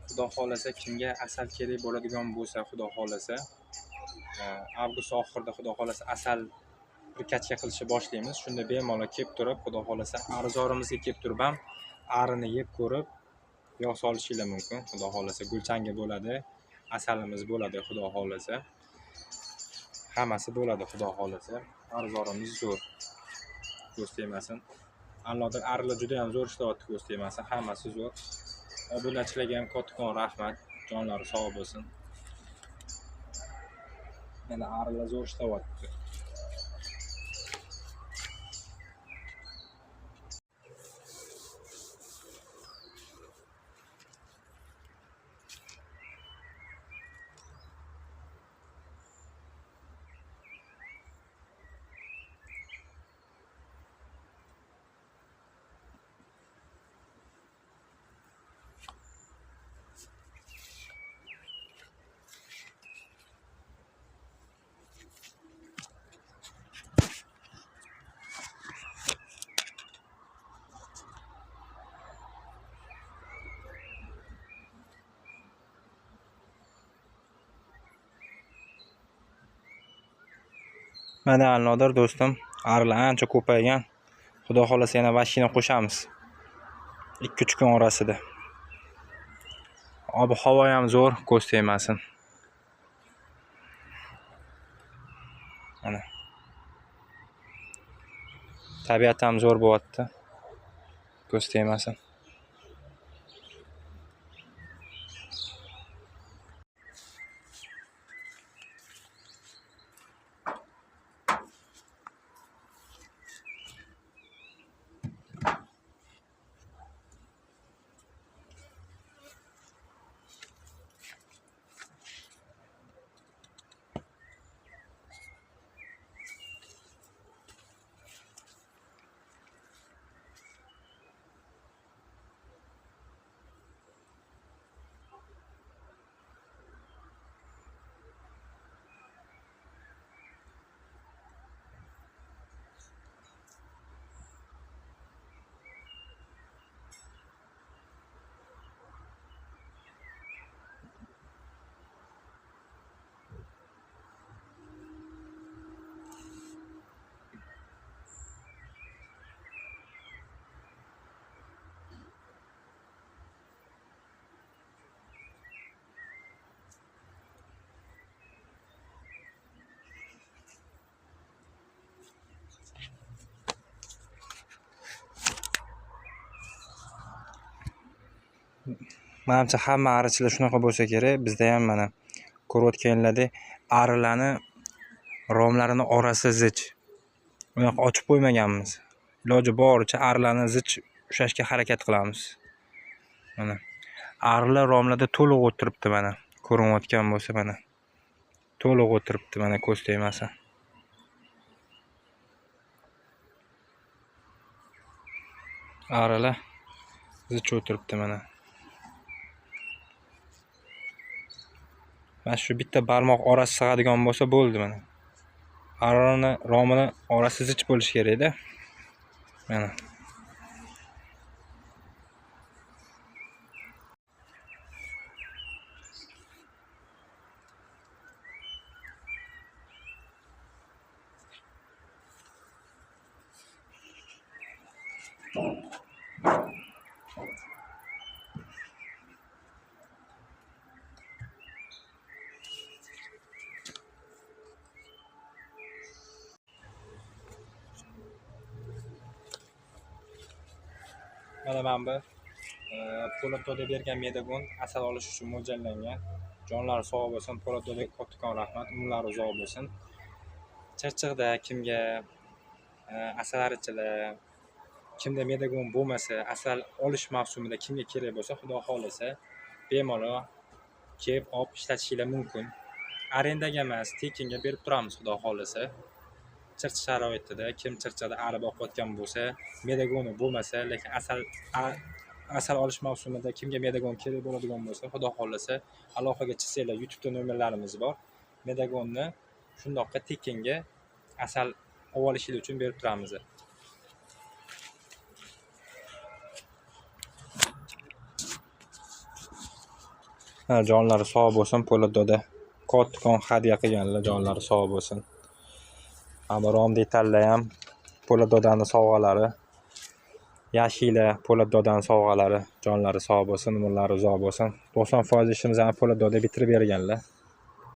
xudo xolasa kimga asal kerak bo'ladigan bo'lsa, xudo xolasa avgust oxirida xudo xolasa asal prikatcha qilishni boshlaymiz. Shunda bemalol kelib turib, xudo xolasa arizorimizga kelib turib ham arini yeb ko'rib yog' solishingiz mumkin. Xudo xolasa gulchanga bo'ladi, asalimiz bo'ladi, xudo xolasa. Hammasi bo'ladi, xudo xolasa. Arizorimiz zo'r. Ko'z tegmasin. Allohdan arilar juda ham zo'r ishlayapti, ko'z tegmasin. Hammasi zo'r. Obunachilarga ham kattakon rahmat. Jonlari sog' bo'lsin. Mana arilar zo'r ishlayapti. Mana alnodir do'stim, arilar ancha ko'paygan. Xudo xolasa yana mashina qo'shamiz. 2-3 kun orasida. Ob-havo ham zo'r, ko'z tegmasin. Mana. Tabiat ham zo'r bo'lyapti. Ko'z tegmasin. Menimcha hamma arichilar shunaqa bo'lsa kerak. Bizda ham mana ko'rayotganlardek arilarni romlarini orasi zich. Unaqa ochib qo'ymaganmiz. Iloji boricha arilarni zich ushlashga harakat qilamiz. Mana arilar romlarda to'liq o'tiribdi mana. Ko'rinayotgan bo'lsa mana. To'liq o'tiribdi mana, ko'z tegmasa. Arilar zich o'tiribdi mana. Mana shu bitta barmoq orasi sig'adigan bo'lsa bo'ldi mana. Arilarni romini orasi zich bo'lishi kerak-da. Mana. Mana men bu Po'lat doda bergan medagon asal olish uchun mo'ljallangan. Jonlari sog' bo'lsin, Po'lat doda kattakon rahmat, umrlari uzoq bo'lsin. Chirchiqda kimga asal arichilar, kimda medagon bo'lmasa, asal olish mavsumida kimga kerak bo'lsa, xudo xolasa bemalol kelib olib ishlatishingiz mumkin. Arendaga emas, tekinga berib turamiz, xudo xolasa. Chirchiq sharoitida kim Chirchiqda ari boqayotgan bo'lsa, medagoni bo'lmasa, lekin asal olish mavsumida kimga medagon kerak bo'ladigan bo'lsa, xudo xolasa aloqaga chiqsanglar, YouTube'da nomerlarimiz bor. Medagonni shundoqqa tekinga asal olishingiz uchun berib turamiz. Ha, jonlari sog' bo'lsin. Po'lat doda kattakon hadya qilganlar, jonlari sog' bo'lsin. Rom detallar ham Po'lat dodani sovg'alari. Yashila Po'lat dodani sovg'alari, jonlari sog' bo'lsin, umrlari uzoq bo'lsin. 90% ishimizni Po'lat doda bitirib berganlar.